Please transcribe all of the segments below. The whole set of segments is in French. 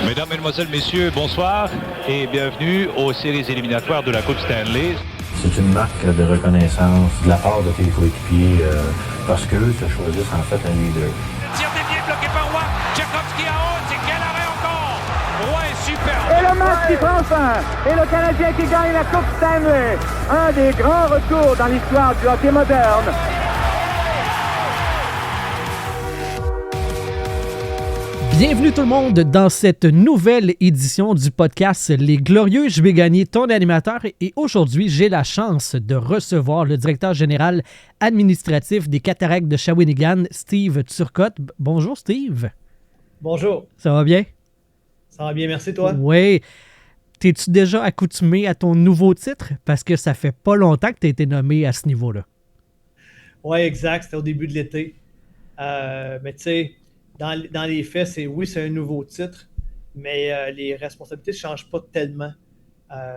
Mesdames, Mesdemoiselles, Messieurs, bonsoir et bienvenue aux séries éliminatoires de la Coupe Stanley. C'est une marque de reconnaissance de la part de tes coéquipiers parce qu'eux se choisissent en fait un leader. Tir dévié bloqué par Roy. Tchaikovsky à haute. C'est quel arrêt encore? Roy est super. Et le match qui prend fin. Et le Canadien qui gagne la Coupe Stanley. Un des grands retours dans l'histoire du hockey moderne. Bienvenue tout le monde dans cette nouvelle édition du podcast Les Glorieux. Je vais gagner ton animateur et aujourd'hui, j'ai la chance de recevoir le directeur général administratif des Cataractes de Shawinigan, Steve Turcotte. Bonjour Steve. Bonjour. Ça va bien? Ça va bien, merci toi. Oui. T'es-tu déjà accoutumé à ton nouveau titre? Parce que ça fait pas longtemps que tu as été nommé à ce niveau-là. Oui, exact. C'était au début de l'été. Mais tu sais, dans les faits, c'est un nouveau titre, mais les responsabilités ne changent pas tellement.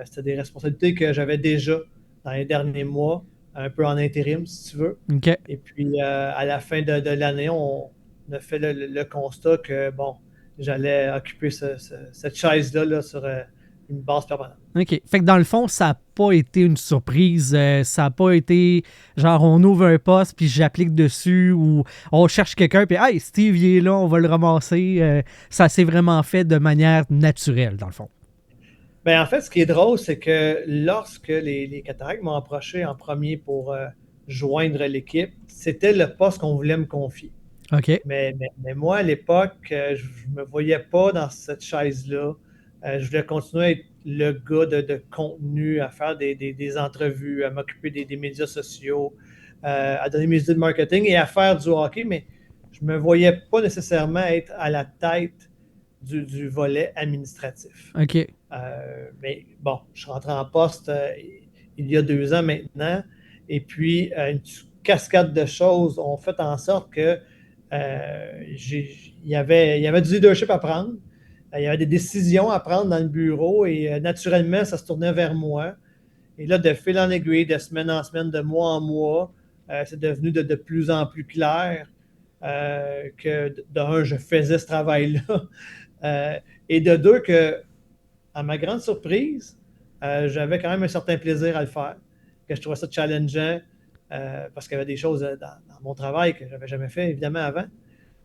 C'était des responsabilités que j'avais déjà dans les derniers mois, un peu en intérim, si tu veux. OK. Et puis, à la fin de l'année, on a fait le constat que, bon, j'allais occuper cette chaise-là là, sur une base permanente. OK. Fait que dans le fond, ça n'a pas été une surprise. Ça n'a pas été genre on ouvre un poste puis j'applique dessus ou on cherche quelqu'un puis hey, Steve, il est là, on va le ramasser. Ça s'est vraiment fait de manière naturelle, dans le fond. Ben, en fait, ce qui est drôle, c'est que lorsque les Cataractes m'ont approché en premier pour joindre l'équipe, c'était le poste qu'on voulait me confier. OK. Mais moi, à l'époque, je ne me voyais pas dans cette chaise-là. Je voulais continuer à être le gars de contenu, à faire des entrevues, à m'occuper des médias sociaux, à donner mes idées de marketing et à faire du hockey, mais je ne me voyais pas nécessairement être à la tête du volet administratif. OK. Mais bon, je suis rentré en poste il y a 2 ans maintenant, et puis une cascade de choses ont fait en sorte que il y avait du leadership à prendre. Il y avait des décisions à prendre dans le bureau et naturellement, ça se tournait vers moi. Et là, de fil en aiguille, de semaine en semaine, de mois en mois, c'est devenu de plus en plus clair que, d'un, je faisais ce travail-là. Et de deux, que, à ma grande surprise, j'avais quand même un certain plaisir à le faire, que je trouvais ça challengeant parce qu'il y avait des choses dans mon travail que je n'avais jamais fait, évidemment, avant.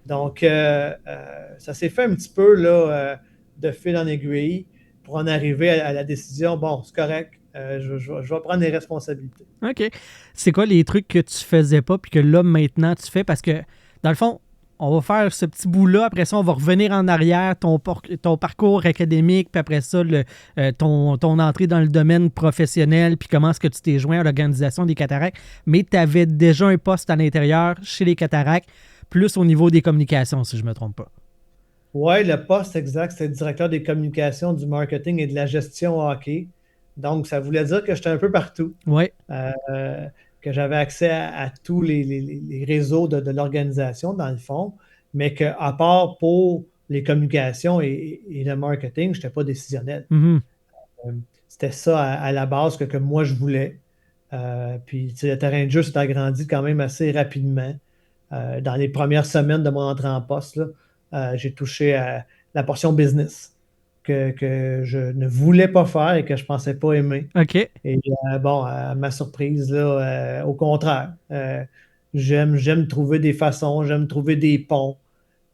Donc, ça s'est fait un petit peu là, de fil en aiguille pour en arriver à la décision, bon, c'est correct, je vais prendre les responsabilités. OK. C'est quoi les trucs que tu faisais pas puis que là, maintenant, tu fais? Parce que, dans le fond, on va faire ce petit bout-là. Après ça, on va revenir en arrière, ton parcours académique, puis après ça, ton entrée dans le domaine professionnel, puis comment est-ce que tu t'es joint à l'organisation des Cataractes. Mais tu avais déjà un poste à l'intérieur chez les Cataractes, plus au niveau des communications, si je ne me trompe pas. Oui, le poste exact, c'était le directeur des communications, du marketing et de la gestion hockey. Donc, ça voulait dire que j'étais un peu partout. Oui. Que j'avais accès à tous les réseaux de l'organisation, dans le fond, mais qu'à part pour les communications et le marketing, je n'étais pas décisionnel. Mm-hmm. C'était ça à la base que moi, je voulais. Puis, le terrain de jeu s'est agrandi quand même assez rapidement. Dans les premières semaines de mon entrée en poste, là, j'ai touché à la portion business que je ne voulais pas faire et que je ne pensais pas aimer. OK. Et bon, à ma surprise, là, au contraire, j'aime trouver des façons, j'aime trouver des ponts.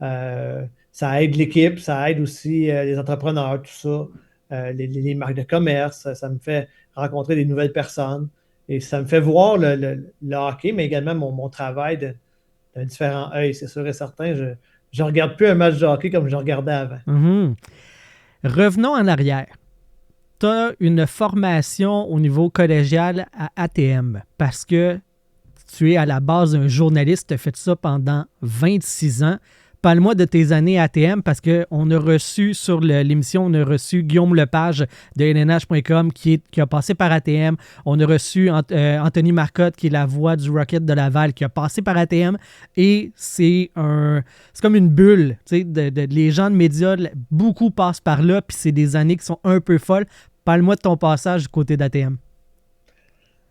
Ça aide l'équipe, ça aide aussi les entrepreneurs, tout ça, les marques de commerce, ça me fait rencontrer des nouvelles personnes et ça me fait voir le hockey, mais également mon travail d'un différent œil, c'est sûr et certain. Je ne regarde plus un match de hockey comme je regardais avant. Mm-hmm. Revenons en arrière. Tu as une formation au niveau collégial à ATM parce que tu es à la base un journaliste, tu as fait ça pendant 26 ans. Parle-moi de tes années à ATM parce qu'on a reçu sur l'émission, on a reçu Guillaume Lepage de LNH.com qui a passé par ATM. On a reçu Anthony Marcotte qui est la voix du Rocket de Laval qui a passé par ATM. Et c'est comme une bulle. Les gens de médias, beaucoup passent par là puis c'est des années qui sont un peu folles. Parle-moi de ton passage du côté d'ATM.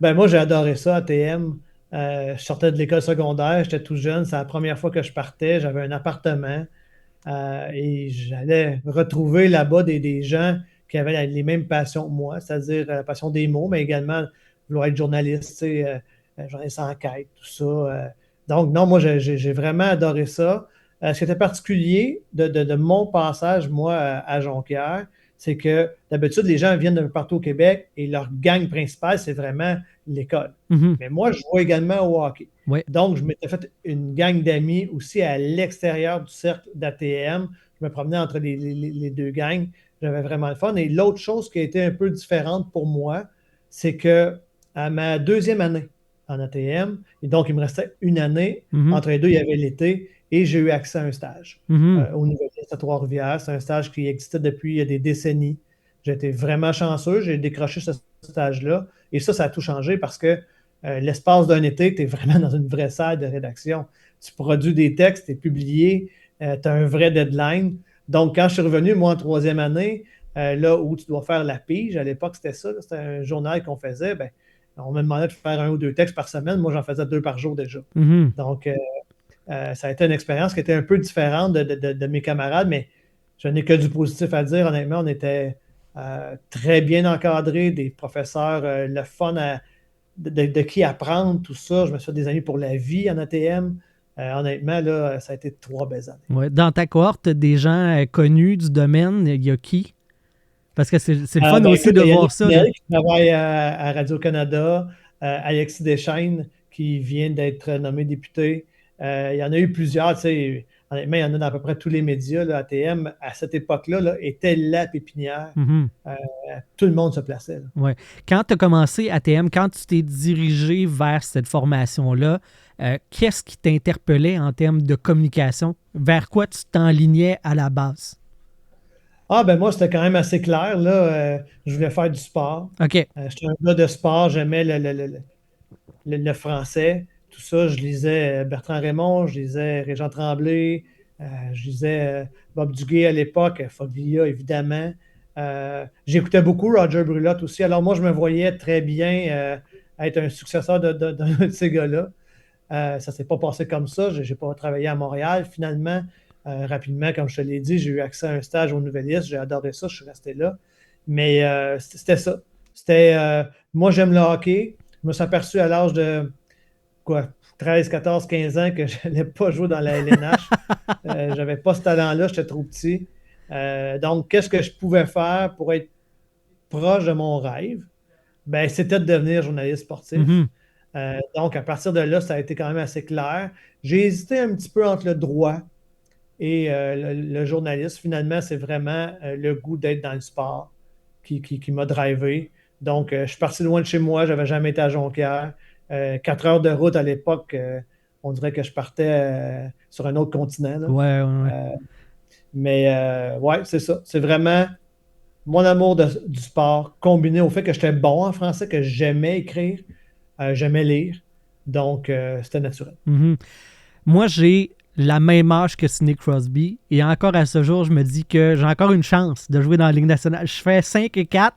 Ben moi, j'ai adoré ça, ATM. Je sortais de l'école secondaire, j'étais tout jeune, c'est la première fois que je partais, j'avais un appartement. Et j'allais retrouver là-bas des gens qui avaient les mêmes passions que moi, c'est-à-dire la passion des mots, mais également vouloir être journaliste, tu sais, journaliste enquête, tout ça. Donc, non, moi, j'ai vraiment adoré ça. Ce qui était particulier de mon passage, moi, à Jonquière, c'est que d'habitude, les gens viennent de partout au Québec et leur gang principale, c'est vraiment l'école. Mhm. Mais moi, je joue également au hockey. Ouais. Donc, je m'étais fait une gang d'amis aussi à l'extérieur du cercle d'ATM. Je me promenais entre les deux gangs. J'avais vraiment le fun. Et l'autre chose qui a été un peu différente pour moi, c'est que à ma deuxième année en ATM, et donc il me restait une année, Mhm. entre les deux, il y avait l'été, et j'ai eu accès à un stage Mhm. au Nouvelliste à Trois-Rivières. C'est un stage qui existait depuis des décennies. J'ai été vraiment chanceux, j'ai décroché ce stage-là, et ça a tout changé parce que l'espace d'un été, tu es vraiment dans une vraie salle de rédaction. Tu produis des textes, tu es publié, tu as un vrai deadline. Donc, quand je suis revenu, moi, en troisième année, là où tu dois faire la pige, à l'époque, c'était ça, là, c'était un journal qu'on faisait, ben, on me demandait de faire 1 ou 2 textes par semaine. Moi, j'en faisais 2 par jour déjà. Mhm. Donc, ça a été une expérience qui était un peu différente de mes camarades, mais je n'ai que du positif à dire. Honnêtement, on était très bien encadrés, des professeurs, le fun de qui apprendre, tout ça. Je me suis fait des amis pour la vie en ATM. Honnêtement, là, ça a été 3 belles années. Ouais. Dans ta cohorte, des gens connus du domaine, il y a qui? Parce que c'est le fun Ben, aussi écoute, de il y a voir Yannick ça. Pinel qui travaille à Radio-Canada, Alexis Deschaines qui vient d'être nommé député. Il y en a eu plusieurs, tu sais, honnêtement, il y en a dans à peu près tous les médias. Là, ATM, à cette époque-là, là, était la pépinière. Mhm. Tout le monde se plaçait. Là. Ouais. Quand tu as commencé ATM, quand tu t'es dirigé vers cette formation-là, qu'est-ce qui t'interpellait en termes de communication? Vers quoi tu t'enlignais à la base? Ah, ben moi, c'était quand même assez clair. Là, je voulais faire du sport. OK. J'étais un gars de sport, j'aimais le français, tout ça. Je lisais Bertrand Raymond, je lisais Régent Tremblay, je lisais Bob Duguay à l'époque, Foglia, évidemment. J'écoutais beaucoup Roger Brulotte aussi. Alors moi, je me voyais très bien être un successeur d'un de ces gars-là. Ça ne s'est pas passé comme ça. Je n'ai pas travaillé à Montréal. Finalement, rapidement, comme je te l'ai dit, j'ai eu accès à un stage au Nouvelliste. J'ai adoré ça. Je suis resté là. Mais c'était ça. Moi, j'aime le hockey. Je me suis aperçu à l'âge de 13, 14, 15 ans que je n'allais pas jouer dans la LNH. Je n'avais pas ce talent-là. J'étais trop petit. Donc, qu'est-ce que je pouvais faire pour être proche de mon rêve? Ben, c'était de devenir journaliste sportif. Mhm. Donc, à partir de là, ça a été quand même assez clair. J'ai hésité un petit peu entre le droit et le journaliste. Finalement, c'est vraiment le goût d'être dans le sport qui m'a drivé. Donc, je suis parti loin de chez moi. Je n'avais jamais été à Jonquière. 4 heures de route à l'époque, on dirait que je partais sur un autre continent. Là. Ouais. Mais ouais, c'est ça. C'est vraiment mon amour du sport combiné au fait que j'étais bon en français, que j'aimais écrire, j'aimais lire. Donc, c'était naturel. Mhm. Moi, j'ai la même âge que Sidney Crosby et encore à ce jour, je me dis que j'ai encore une chance de jouer dans la Ligue nationale. Je fais 5 et 4.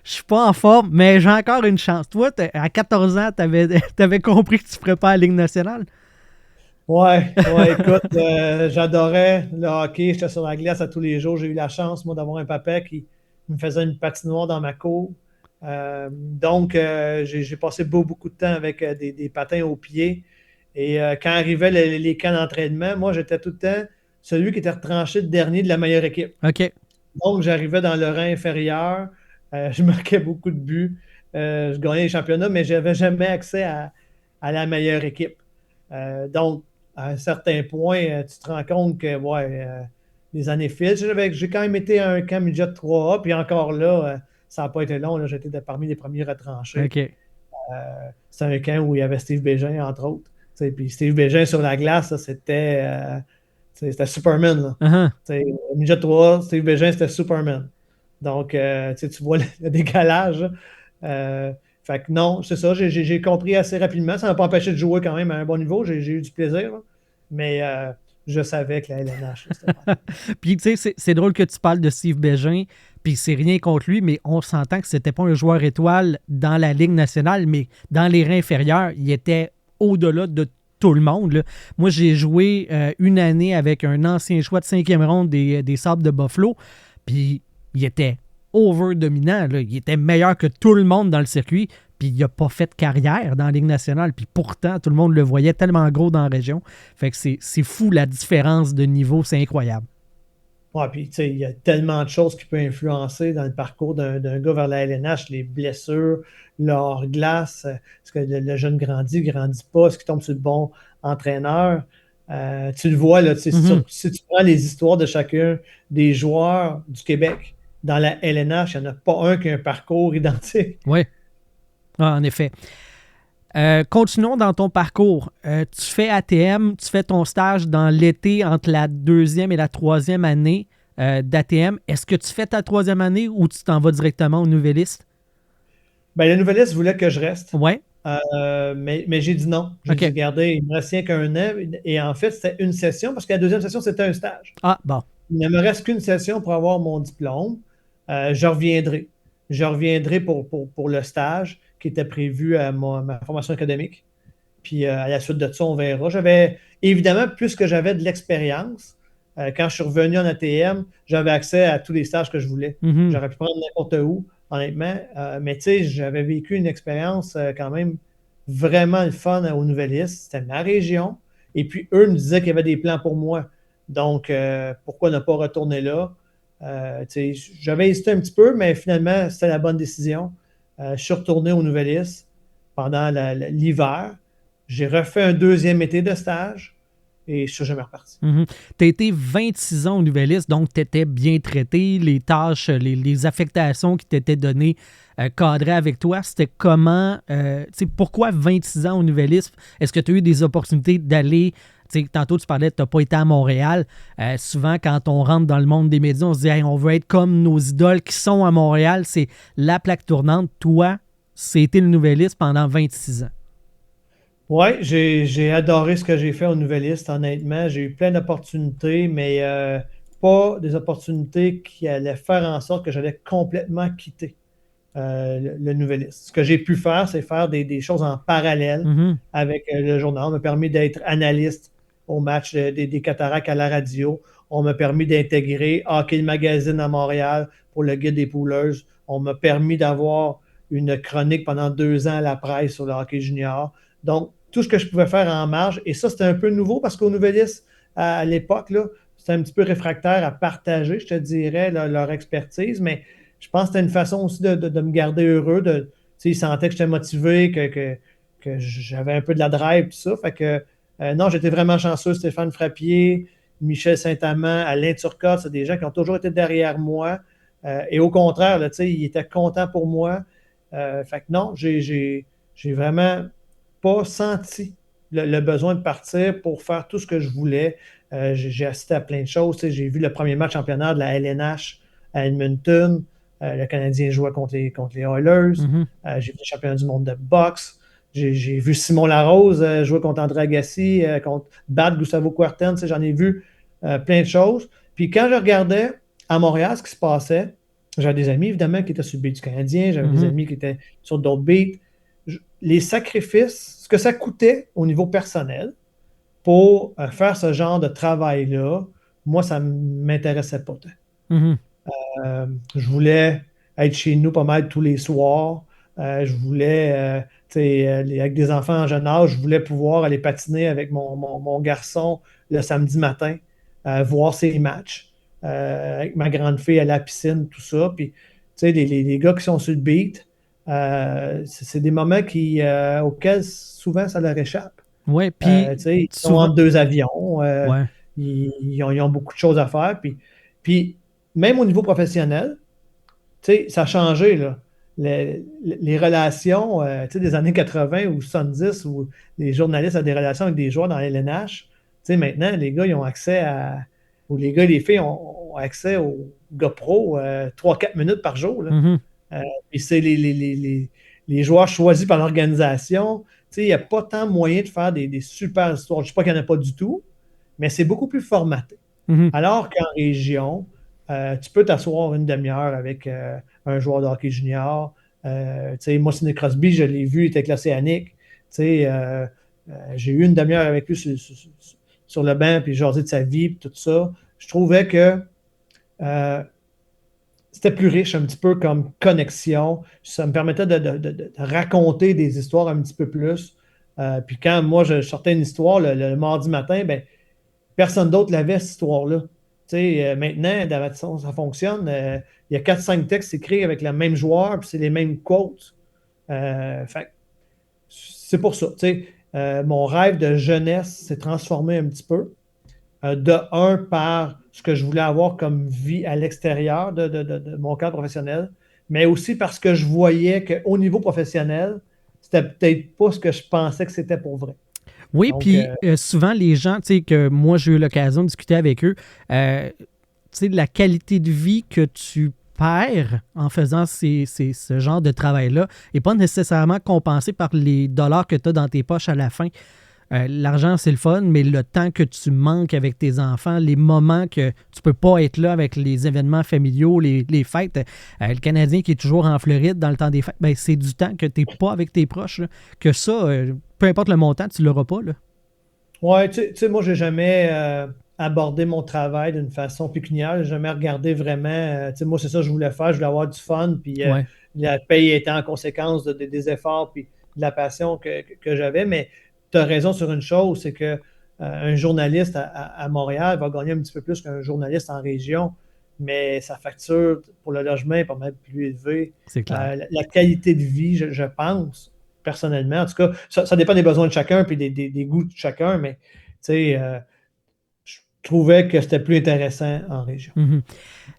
Je suis pas en forme, mais j'ai encore une chance. Toi, à 14 ans, t'avais compris que tu ne ferais pas la Ligue nationale? Ouais, écoute, j'adorais le hockey. J'étais sur la glace à tous les jours. J'ai eu la chance, moi, d'avoir un papa qui me faisait une patinoire dans ma cour. Donc, j'ai passé beaucoup de temps avec des patins aux pieds. Et quand arrivaient les camps d'entraînement, moi, j'étais tout le temps celui qui était retranché de dernier de la meilleure équipe. OK. Donc, j'arrivais dans le rang inférieur. Je marquais beaucoup de buts. Je gagnais les championnats, mais je n'avais jamais accès à la meilleure équipe. Donc, à un certain point, tu te rends compte que les années filent. J'ai quand même été à un camp midget 3A, puis encore là, ça n'a pas été long. Là, j'étais parmi les premiers retranchés. OK. C'est un camp où il y avait Steve Bégin, entre autres. Puis Steve Bégin sur la glace, ça, c'était Superman. Là. Midget 3A, Steve Bégin, c'était Superman. Donc, tu vois le décalage. Fait que non, c'est ça, j'ai compris assez rapidement. Ça ne m'a pas empêché de jouer quand même à un bon niveau. J'ai eu du plaisir. Là. Mais je savais que la LNH, c'était pas. Puis, tu sais, c'est drôle que tu parles de Steve Bégin, puis c'est rien contre lui, mais on s'entend que c'était pas un joueur étoile dans la Ligue nationale, mais dans les rangs inférieurs, il était au-delà de tout le monde. Là. Moi, j'ai joué une année avec un ancien choix de 5e ronde des Sabres de Buffalo, puis il était over-dominant. Là. Il était meilleur que tout le monde dans le circuit, puis il n'a pas fait de carrière dans la Ligue nationale, puis pourtant, tout le monde le voyait tellement gros dans la région. Fait que c'est fou la différence de niveau, c'est incroyable. Ouais, puis tu sais, il y a tellement de choses qui peuvent influencer dans le parcours d'un gars vers la LNH, les blessures, leur glace, est-ce que le jeune grandit pas, est-ce qu'il tombe sur le bon entraîneur? Tu le vois, là, si tu prends les histoires de chacun des joueurs du Québec dans la LNH, il n'y en a pas un qui a un parcours identique. Oui, en effet. Continuons dans ton parcours. Tu fais ATM, tu fais ton stage dans l'été entre la 2e et la 3e année d'ATM. Est-ce que tu fais ta 3e année ou tu t'en vas directement au Nouvelliste? Ben, le Nouvelliste voulait que je reste. Oui. Mais j'ai dit non. J'ai dit, regardez, il me reste rien qu'un an. Et en fait, c'était une session parce que la deuxième session, c'était un stage. Ah, bon. Il ne me reste qu'une session pour avoir mon diplôme. Je reviendrai. Je reviendrai pour le stage qui était prévu à ma formation académique. Puis à la suite de ça, on verra. J'avais, évidemment, plus que j'avais de l'expérience, quand je suis revenu en ATM, j'avais accès à tous les stages que je voulais. J'aurais pu prendre n'importe où, honnêtement. Mais tu sais, j'avais vécu une expérience quand même vraiment le fun au Nouvelliste. C'était ma région. Et puis, eux me disaient qu'il y avait des plans pour moi. Donc, pourquoi ne pas retourner là? J'avais hésité un petit peu, mais finalement, c'était la bonne décision. Je suis retourné au Nouvelliste pendant l'hiver. J'ai refait un 2e été de stage et je suis jamais reparti. Tu as été 26 ans au Nouvelliste, donc tu étais bien traité. Les tâches, les affectations qui t'étaient données cadraient avec toi. C'était comment? Pourquoi 26 ans au Nouvelliste? Est-ce que tu as eu des opportunités d'aller... Tantôt, tu parlais que tu n'as pas été à Montréal. Souvent, quand on rentre dans le monde des médias, on se dit hey, on veut être comme nos idoles qui sont à Montréal. C'est la plaque tournante. Toi, c'était le Nouvelliste pendant 26 ans. Oui, j'ai adoré ce que j'ai fait au Nouvelliste, honnêtement. J'ai eu plein d'opportunités, mais pas des opportunités qui allaient faire en sorte que j'allais complètement quitter le Nouvelliste. Ce que j'ai pu faire, c'est faire des choses en parallèle avec le journal. On m'a permis d'être analyste au match des Cataractes à la radio. On m'a permis d'intégrer Hockey le Magazine à Montréal pour le guide des pouleuses. On m'a permis d'avoir une chronique pendant 2 ans à la presse sur le hockey junior. Donc, tout ce que je pouvais faire en marge, et ça, c'était un peu nouveau parce qu'au Nouvelliste, à l'époque, là, c'était un petit peu réfractaire à partager, je te dirais, leur expertise, mais je pense que c'était une façon aussi de me garder heureux. Ils sentaient que j'étais motivé, que j'avais un peu de la drive, tout ça. Fait que, non, j'étais vraiment chanceux. Stéphane Frappier, Michel Saint-Amand, Alain Turcotte, c'est des gens qui ont toujours été derrière moi. Et au contraire, là, ils étaient contents pour moi. Fait que non, j'ai vraiment pas senti le besoin de partir pour faire tout ce que je voulais. J'ai assisté à plein de choses. J'ai vu le premier match championnat de la LNH à Edmonton. Le Canadien jouait contre les Oilers. J'ai vu le championnat du monde de boxe. J'ai vu Simon Larose jouer contre André Agassi, contre Bad Gustavo Kuerten. J'en ai vu plein de choses. Puis quand je regardais à Montréal ce qui se passait, j'avais des amis, évidemment, qui étaient sur le beat du Canadien. J'avais des amis qui étaient sur d'autres beats. Les sacrifices, ce que ça coûtait au niveau personnel pour faire ce genre de travail-là, moi, ça ne m'intéressait pas tant. Je voulais être chez nous pas mal tous les soirs. Je voulais, avec des enfants en jeune âge, je voulais pouvoir aller patiner avec mon garçon le samedi matin, voir ses matchs, avec ma grande fille à la piscine, tout ça. Puis, les gars qui sont sur le beat, c'est des moments auxquels souvent ça leur échappe. Oui, puis ils sont entre 2 avions. Ils ont beaucoup de choses à faire. Puis même au niveau professionnel, ça a changé. Là. Les relations des années 80 ou 70 où les journalistes avaient des relations avec des joueurs dans l'LNH, maintenant, les gars, ils ont accès ou les gars et les filles ont accès au GoPro 3-4 minutes par jour. Là. Puis c'est les joueurs choisis par l'organisation. Il n'y a pas tant moyen de faire des super histoires. Je ne dis pas qu'il n'y en a pas du tout, mais c'est beaucoup plus formaté. Alors qu'en région, tu peux t'asseoir une demi-heure avec un joueur de hockey junior. Moi, Sidney Crosby, je l'ai vu, il était classé à Nick. j'ai eu une demi-heure avec lui sur le banc, puis jasé de sa vie, puis tout ça. Je trouvais que c'était plus riche un petit peu comme connexion. Ça me permettait de raconter des histoires un petit peu plus. Puis quand moi, je sortais une histoire le mardi matin, ben, personne d'autre l'avait, cette histoire-là. Maintenant, de la façon ça fonctionne, il y a 4-5 textes écrits avec le même joueur, puis c'est les mêmes quotes. Fait, c'est pour ça. Mon rêve de jeunesse s'est transformé un petit peu. Par ce que je voulais avoir comme vie à l'extérieur de mon cadre professionnel, mais aussi parce que je voyais qu'au niveau professionnel, c'était peut-être pas ce que je pensais que c'était pour vrai. Oui, puis souvent, les gens, tu sais, que moi, j'ai eu l'occasion de discuter avec eux, tu sais, la qualité de vie que tu perds en faisant ce genre de travail-là n'est pas nécessairement compensé par les dollars que tu as dans tes poches à la fin. L'argent, c'est le fun, mais le temps que tu manques avec tes enfants, les moments que tu peux pas être là avec les événements familiaux, les fêtes, le Canadien qui est toujours en Floride dans le temps des fêtes, ben, c'est du temps que tu n'es pas avec tes proches. Là, que ça, peu importe le montant, tu ne l'auras pas. Oui, tu sais, moi, j'ai jamais abordé mon travail d'une façon pécuniaire. J'ai jamais regardé vraiment. Tu sais, moi, c'est ça que je voulais faire. Je voulais avoir du fun, puis la paye était en conséquence des efforts, puis de la passion que j'avais. Mais tu as raison sur une chose, c'est que un journaliste à Montréal va gagner un petit peu plus qu'un journaliste en région, mais sa facture pour le logement est pas mal plus élevée. C'est clair. La qualité de vie, je pense, personnellement, en tout cas, ça dépend des besoins de chacun puis des goûts de chacun, mais tu sais, je trouvais que c'était plus intéressant en région. Mm-hmm.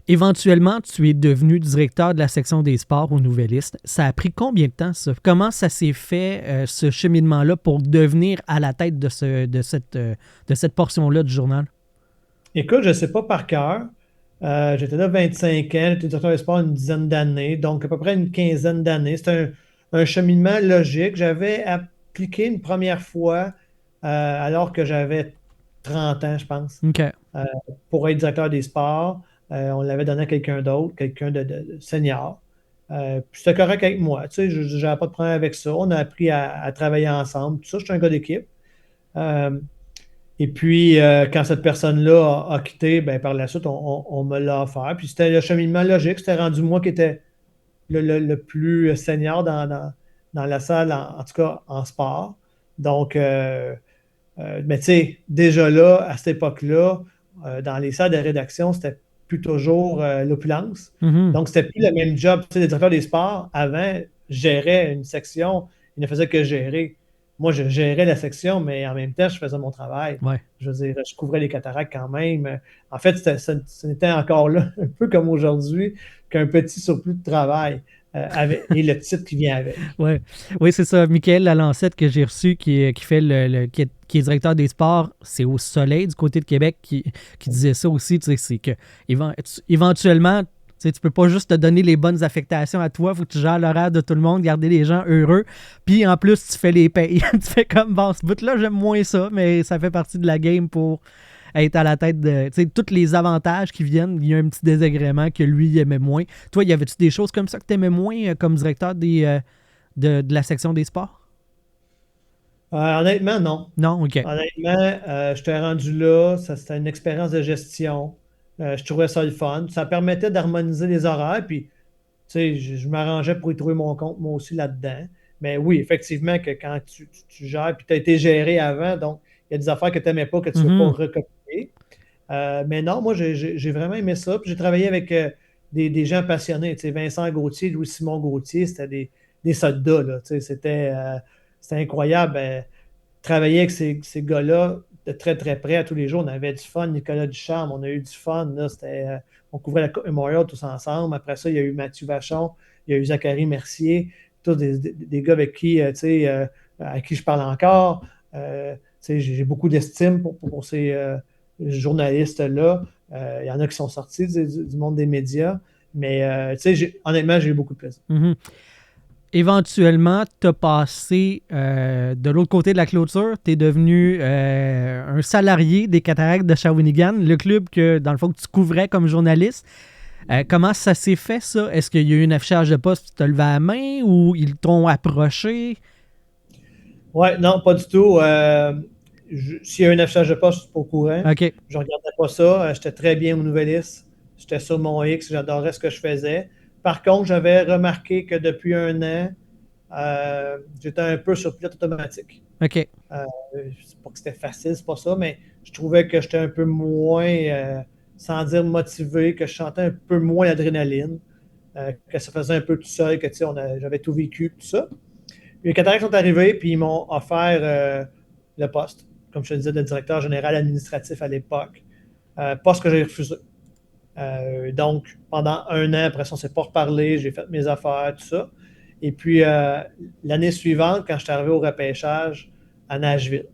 Éventuellement, tu es devenu directeur de la section des sports au Nouvelliste. Ça a pris combien de temps, ça? Comment ça s'est fait, ce cheminement-là, pour devenir à la tête de cette portion-là du journal? Écoute, je ne sais pas par cœur. J'étais là 25 ans, j'étais directeur des sports une dizaine d'années, donc à peu près une quinzaine d'années. C'était un cheminement logique. J'avais appliqué une première fois alors que j'avais 30 ans, je pense, pour être directeur des sports. On l'avait donné à quelqu'un d'autre, quelqu'un de senior. Puis c'était correct avec moi. Tu sais, je n'avais pas de problème avec ça. On a appris à travailler ensemble. Tout ça, je suis un gars d'équipe. Et puis, quand cette personne-là a quitté, ben, par la suite, on me l'a offert. Puis c'était le cheminement logique. C'était rendu moi qui était le plus senior dans la salle, en tout cas en sport. Donc, mais tu sais, déjà là, à cette époque-là, dans les salles de rédaction, c'était plus toujours l'opulence. Mm-hmm. Donc, c'était plus le même job. Tu sais, le directeur des sports, avant, gérait une section, il ne faisait que gérer. Moi, je gérais la section, mais en même temps, je faisais mon travail. Ouais. Je veux dire, je couvrais les cataractes quand même. En fait, ce n'était encore là, un peu comme aujourd'hui, qu'un petit surplus de travail et le titre qui vient avec. Ouais. Oui, c'est ça. Michael Lalancette que j'ai reçu, qui est directeur des sports, c'est au Soleil du côté de Québec, qui disait ça aussi. Tu sais, c'est que éventuellement, tu ne peux pas juste te donner les bonnes affectations à toi, il faut que tu gères l'horaire de tout le monde, garder les gens heureux, puis en plus, tu fais les payes. Tu fais comme, bon, ce bout-là, j'aime moins ça, mais ça fait partie de la game pour être à la tête de... Tu sais, tous les avantages qui viennent, il y a un petit désagrément que lui, il aimait moins. Toi, y avait-tu des choses comme ça que tu aimais moins comme directeur de la section des sports? Honnêtement, non. Non? OK. Honnêtement, je t'ai rendu là, c'était une expérience de gestion. Je trouvais ça le fun. Ça permettait d'harmoniser les horaires, puis tu sais, je m'arrangeais pour y trouver mon compte, moi aussi, là-dedans. Mais oui, effectivement, que quand tu gères, puis tu as été géré avant, donc il y a des affaires que tu n'aimais pas, que tu ne veux pas recopier. Mais non, moi, j'ai vraiment aimé ça. Puis j'ai travaillé avec des gens passionnés. Tu sais, Vincent Gauthier, Louis-Simon Gauthier, c'était des soldats, là. Tu sais, c'était incroyable. Travailler avec ces gars-là de très, très près à tous les jours. On avait du fun. Nicolas Ducharme, on a eu du fun. Là, on couvrait la Coupe Memorial tous ensemble. Après ça, il y a eu Mathieu Vachon, il y a eu Zachary Mercier, tous des gars avec qui, à qui je parle encore. J'ai beaucoup d'estime pour ces journalistes-là. Il y en a qui sont sortis du monde des médias. Mais honnêtement, j'ai eu beaucoup de plaisir. Mm-hmm. Éventuellement, tu as passé de l'autre côté de la clôture, tu es devenu un salarié des Cataractes de Shawinigan, le club que, dans le fond, que tu couvrais comme journaliste. Comment ça s'est fait, ça? Est-ce qu'il y a eu un affichage de poste, tu t'as levé la main ou ils t'ont approché? Ouais, non, pas du tout. S'il y a un affichage de poste, je suis pas au courant. OK. Je regardais pas ça. J'étais très bien au Nouvelliste. J'étais sur mon X. J'adorais ce que je faisais. Par contre, j'avais remarqué que depuis un an, j'étais un peu sur pilote automatique. OK. C'est pas que c'était facile, c'est pas ça, mais je trouvais que j'étais un peu moins, sans dire motivé, que je sentais un peu moins l'adrénaline, que ça faisait un peu tout seul, que j'avais tout vécu, tout ça. Puis les Qataris sont arrivés, puis ils m'ont offert le poste, comme je te disais, de directeur général administratif à l'époque. Poste que j'ai refusé. Donc, pendant un an, après ça, on ne s'est pas reparlé, j'ai fait mes affaires, tout ça. Et puis, l'année suivante, quand je suis arrivé au repêchage à Nashville,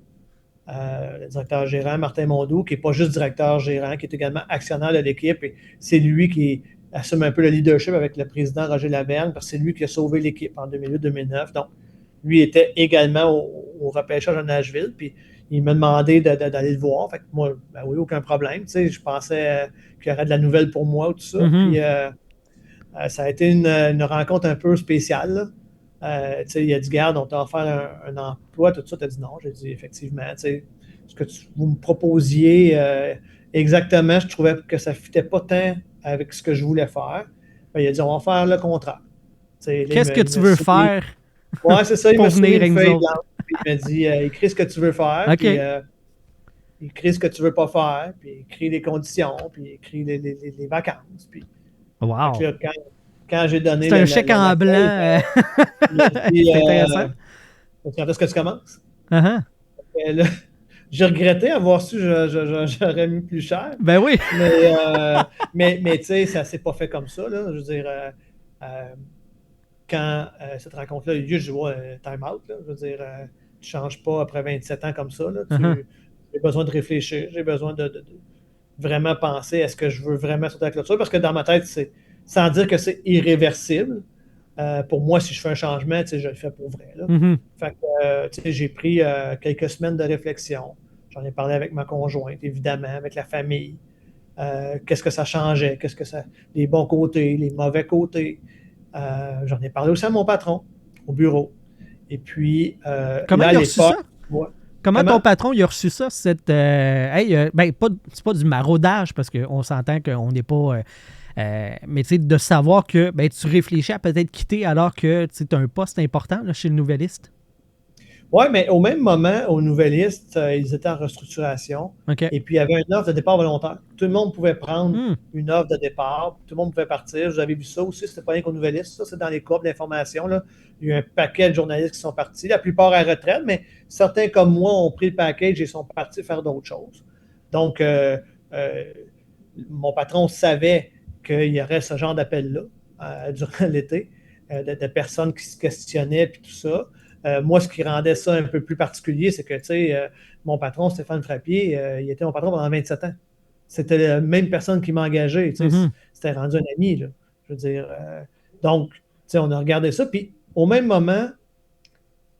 le directeur gérant, Martin Mondou, qui n'est pas juste directeur gérant, qui est également actionnaire de l'équipe, et c'est lui qui assume un peu le leadership avec le président Roger Lavergne, parce que c'est lui qui a sauvé l'équipe en 2008-2009. Donc, lui était également au repêchage à Nashville, puis il m'a demandé d'aller le voir. Fait que moi, ben oui, aucun problème. Tu sais, je pensais qu'il y aurait de la nouvelle pour moi, tout ça. Puis ça a été une rencontre un peu spéciale. Tu sais, il a dit, garde, on t'a offert un emploi, tout ça. Tu as dit non. J'ai dit, effectivement, tu sais, ce que vous me proposiez exactement, je trouvais que ça ne fitait pas tant avec ce que je voulais faire. Ben, il a dit, on va faire le contraire. Qu'est-ce que tu veux faire? Ouais, c'est ça. Il m'a soumis une feuille blanche. Il m'a dit, écris ce que tu veux faire. Okay. Puis, écris ce que tu veux pas faire. Puis, écris les conditions. Puis, écris les vacances. Puis, wow. Là, quand j'ai donné... C'est un chèque en blanc. C'est intéressant. Quand est-ce que tu commences? Uh-huh. Là, j'ai regretté avoir su j'aurais mis plus cher. Ben oui. Mais tu sais, ça s'est pas fait comme ça. Là. Je veux dire, quand cette rencontre-là a eu lieu, je vois time out. Là. Je veux dire, tu ne changes pas après 27 ans comme ça. Là. J'ai besoin de réfléchir. J'ai besoin de vraiment penser à ce que je veux vraiment sauter la clôture. Parce que dans ma tête, c'est sans dire que c'est irréversible. Pour moi, si je fais un changement, je le fais pour vrai. Là. Fait que, j'ai pris quelques semaines de réflexion. J'en ai parlé avec ma conjointe, évidemment, avec la famille. Qu'est-ce que ça changeait? Qu'est-ce que ça... Les bons côtés, les mauvais côtés. J'en ai parlé aussi à mon patron au bureau. Et puis, comment il a reçu ça? Ouais. Comment ton patron il a reçu ça? C'est pas du maraudage, parce qu'on s'entend qu'on n'est pas... mais tu sais, de savoir que tu réfléchis à peut-être quitter alors que tu as un poste important là, chez le Nouvelliste. Oui, mais au même moment, au Nouvelliste, ils étaient en restructuration. Okay. Et puis, il y avait une offre de départ volontaire. Tout le monde pouvait prendre une offre de départ. Tout le monde pouvait partir. Vous avez vu ça aussi, c'était pas rien qu'au Nouvelliste. Ça, c'est dans les corps d'information. Là. Il y a eu un paquet de journalistes qui sont partis. La plupart à retraite, mais certains comme moi ont pris le package et sont partis faire d'autres choses. Donc, mon patron savait qu'il y aurait ce genre d'appel-là durant l'été, de personnes qui se questionnaient et tout ça. Moi, ce qui rendait ça un peu plus particulier, c'est que, tu sais, mon patron, Stéphane Frappier, il était mon patron pendant 27 ans. C'était la même personne qui m'a engagé. Tu sais, c'était rendu un ami, là. Je veux dire, donc, tu sais, on a regardé ça. Puis, au même moment,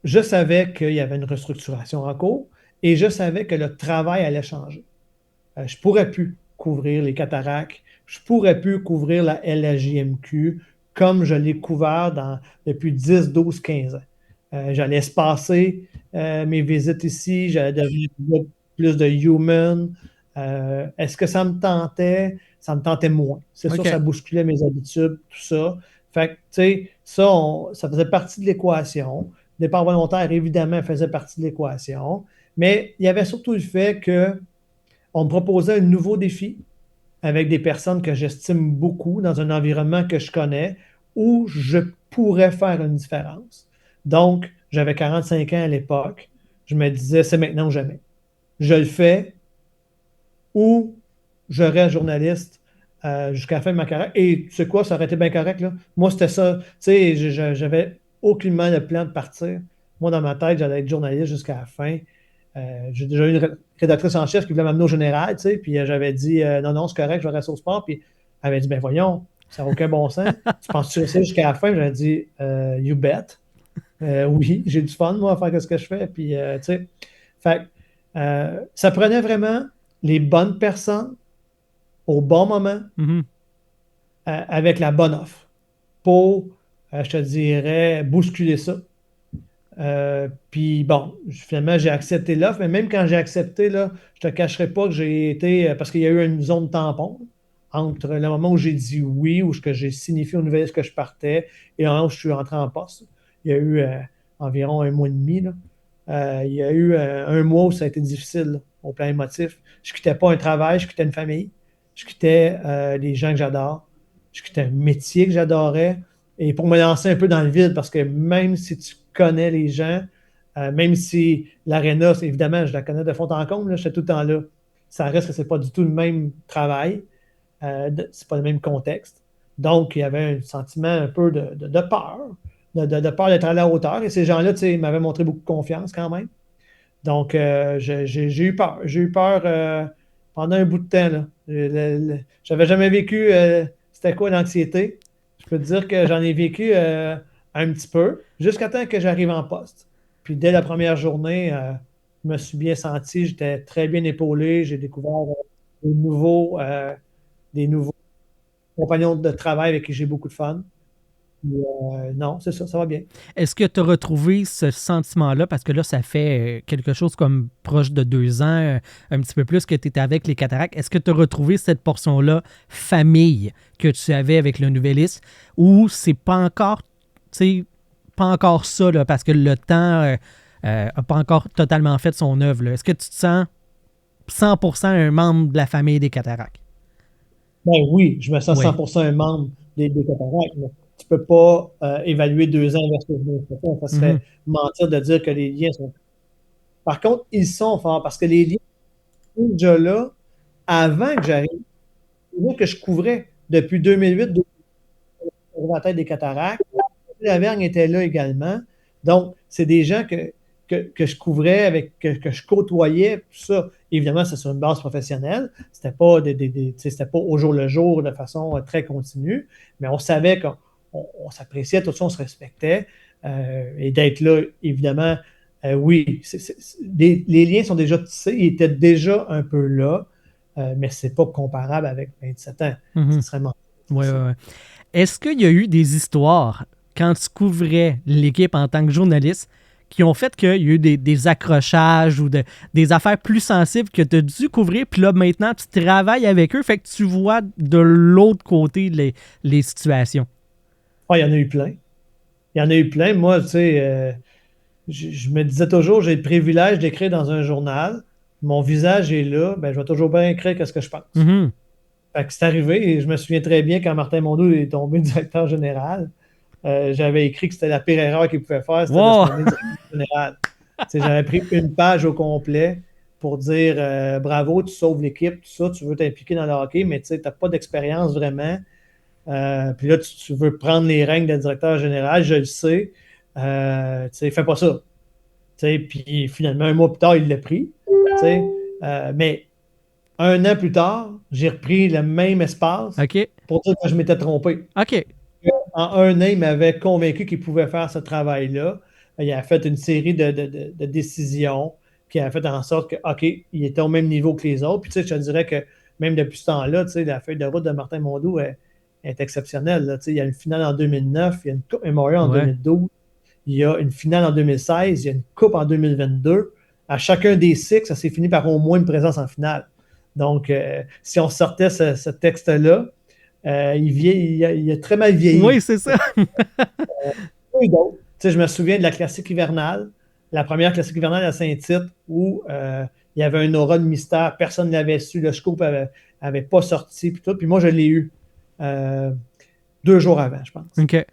je savais qu'il y avait une restructuration en cours et je savais que le travail allait changer. Je ne pourrais plus couvrir les cataractes. Je ne pourrais plus couvrir la LHJMQ comme je l'ai couvert depuis 10, 12, 15 ans. J'allais espacer mes visites ici, j'allais devenir plus de human. Est-ce que ça me tentait? Ça me tentait moins. C'est sûr, ça bousculait mes habitudes, tout ça. Fait que, tu sais, ça faisait partie de l'équation. Le départ volontaire, évidemment, faisait partie de l'équation. Mais il y avait surtout le fait qu'on me proposait un nouveau défi avec des personnes que j'estime beaucoup dans un environnement que je connais où je pourrais faire une différence. Donc, j'avais 45 ans à l'époque. Je me disais, c'est maintenant ou jamais. Je le fais ou je reste journaliste jusqu'à la fin de ma carrière. Et tu sais quoi, ça aurait été bien correct. Là. Moi, c'était ça. Tu sais, j'avais aucunement le plan de partir. Moi, dans ma tête, j'allais être journaliste jusqu'à la fin. J'ai déjà eu une rédactrice en chef qui voulait m'amener au général, tu sais, puis j'avais dit non, c'est correct, je vais rester au sport. Puis elle avait dit, ben voyons, ça n'a aucun bon sens. Tu penses que tu restes jusqu'à la fin? J'avais dit, you bet. Oui, j'ai du fun, moi, à faire ce que je fais. Puis, tu sais, ça prenait vraiment les bonnes personnes au bon moment avec la bonne offre pour, je te dirais, bousculer ça. Puis bon, finalement, j'ai accepté l'offre, mais même quand j'ai accepté, là, je te cacherai pas que j'ai été, parce qu'il y a eu une zone tampon entre le moment où j'ai dit oui, où j'ai signifié aux nouvelles que je partais, et le moment où je suis entré en poste. Il y a eu environ 1 mois et demi, là. Il y a eu 1 mois où ça a été difficile, là, au plan émotif. Je quittais pas un travail, je quittais une famille, je quittais les gens que j'adore, je quittais un métier que j'adorais, et pour me lancer un peu dans le vide, parce que même si tu connais les gens, même si l'aréna, évidemment, je la connais de fond en comble, là, j'étais tout le temps là. Ça reste que c'est pas du tout le même travail, c'est pas le même contexte. Donc, il y avait un sentiment un peu de peur, de peur d'être à la hauteur. Et ces gens-là, tu sais, ils m'avaient montré beaucoup de confiance quand même. Donc, j'ai eu peur. J'ai eu peur pendant un bout de temps, là. J'avais jamais vécu c'était quoi l'anxiété. Je peux te dire que j'en ai vécu un petit peu, jusqu'à temps que j'arrive en poste. Puis dès la première journée, je me suis bien senti, j'étais très bien épaulé, j'ai découvert des nouveaux, euh, des nouveaux compagnons de travail avec qui j'ai beaucoup de fun. Puis, non, c'est ça, ça va bien. Est-ce que tu as retrouvé ce sentiment-là, parce que là, ça fait quelque chose comme proche de 2 ans, un petit peu plus que tu étais avec les Cataractes. Est-ce que tu as retrouvé cette portion-là famille que tu avais avec le Nouvelliste, ou c'est pas encore, tu sais, pas encore ça, là, parce que le temps a pas encore totalement fait son œuvre, là? Est-ce que tu te sens 100% un membre de la famille des Cataractes? Ben oui, je me sens Oui. 100% un membre des Cataractes. Mais tu peux pas évaluer 2 ans versus 2 ans. Ça serait mentir de dire que les liens sont. Par contre, ils sont forts parce que les liens sont déjà là avant que j'arrive. C'est là que je couvrais depuis 2008, à la tête des Cataractes. Lavergne était là également. Donc, c'est des gens que je couvrais, que je côtoyais, tout ça. Évidemment, c'est sur une base professionnelle. C'était pas, c'était pas au jour le jour de façon très continue, mais on savait qu'on s'appréciait, tout ça, on se respectait. Et d'être là, évidemment, oui, les liens sont déjà tissés, ils étaient déjà un peu là, mais c'est pas comparable avec 27 ans. Ce serait mentir. Ouais. Est-ce qu'il y a eu des histoires, quand tu couvrais l'équipe en tant que journaliste, qui ont fait qu'il y a eu des accrochages ou des affaires plus sensibles que tu as dû couvrir, puis là, maintenant, tu travailles avec eux, fait que tu vois de l'autre côté les situations? Ah, il y en a eu plein. Il y en a eu plein. Moi, tu sais, je me disais toujours, j'ai le privilège d'écrire dans un journal. Mon visage est là. Ben, je vais toujours bien écrire ce que je pense. Fait que c'est arrivé et je me souviens très bien quand Martin Mondeau est tombé directeur général. J'avais écrit que c'était la pire erreur qu'il pouvait faire, c'était de se nommer directeur général. Tu sais, j'avais pris une page au complet pour dire bravo, tu sauves l'équipe, tout ça, tu veux t'impliquer dans le hockey, mais tu n'as pas d'expérience vraiment. Puis là, tu veux prendre les règnes de directeur général, je le sais. Tu sais, fais pas ça. Tu sais, puis finalement, 1 mois plus tard, il l'a pris. Tu sais, mais 1 an plus tard, j'ai repris le même espace pour dire que je m'étais trompé. OK. En 1 an, il m'avait convaincu qu'il pouvait faire ce travail-là. Il a fait une série de décisions qui a fait en sorte que, OK, il était au même niveau que les autres. Puis, tu sais, je te dirais que même depuis ce temps-là, tu sais, la feuille de route de Martin Mondeau est exceptionnelle. Là. Tu sais, il y a une finale en 2009, il y a une Coupe Memorial en 2012, il y a une finale en 2016, il y a une Coupe en 2022. À chacun des cycles, ça s'est fini par au moins une présence en finale. Donc, si on sortait ce texte-là, il a très mal vieilli. Oui, c'est ça. Je me souviens de la classique hivernale, la première classique hivernale à Saint-Tite, où il y avait un aura de mystère, personne ne l'avait su, le scoop n'avait pas sorti, puis tout. Puis moi, je l'ai eu 2 jours avant, je pense.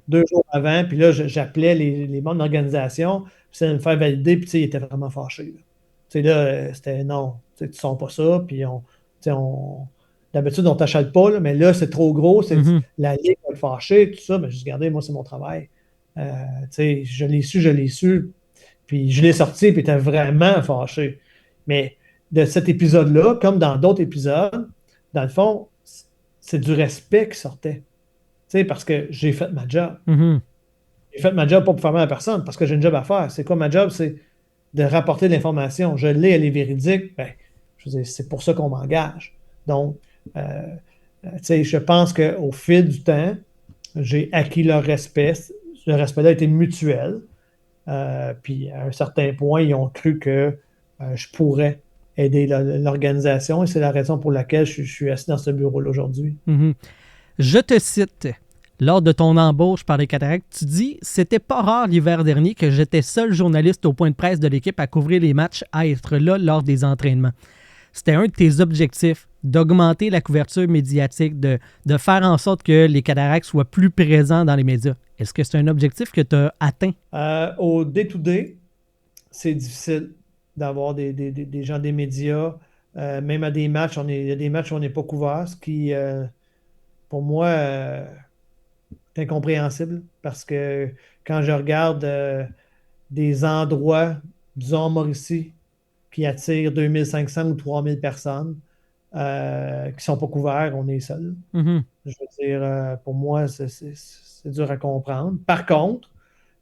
2 jours avant, puis là, j'appelais les membres d'organisation, puis ça me faire valider, puis ils étaient vraiment fâchés. Là, c'était non, tu ne sens pas ça, puis d'habitude, on ne t'achète pas, là, mais là, c'est trop gros, la ligue va te fâcher, tout ça, mais juste regardez, moi, c'est mon travail. Je l'ai su, puis je l'ai sorti, puis il était vraiment fâché. Mais de cet épisode-là, comme dans d'autres épisodes, dans le fond, c'est du respect qui sortait. Parce que j'ai fait ma job. J'ai fait ma job pas pour faire mal à personne, parce que j'ai une job à faire. C'est quoi ma job? C'est de rapporter de l'information. Je l'ai, elle est véridique. Ben, je veux dire, c'est pour ça qu'on m'engage. Donc, je pense qu'au fil du temps, j'ai acquis leur respect. Le respect-là a été mutuel. Puis à un certain point, ils ont cru que je pourrais aider l'organisation et c'est la raison pour laquelle je suis assis dans ce bureau-là aujourd'hui. Mm-hmm. Je te cite. Lors de ton embauche par les Cataractes, tu dis « C'était pas rare l'hiver dernier que j'étais seul journaliste au point de presse de l'équipe à couvrir les matchs, à être là lors des entraînements. » C'était un de tes objectifs, d'augmenter la couverture médiatique, de faire en sorte que les Cataractes soient plus présents dans les médias. Est-ce que c'est un objectif que tu as atteint? Au day-to-day, c'est difficile d'avoir des gens des médias. Même à des matchs, il y a des matchs où on n'est pas couvert, ce qui, pour moi, est incompréhensible parce que quand je regarde des endroits, disons en Mauricie, qui attirent 2500 ou 3000 personnes qui ne sont pas couverts, on est seul. Mm-hmm. Je veux dire, pour moi, c'est dur à comprendre. Par contre,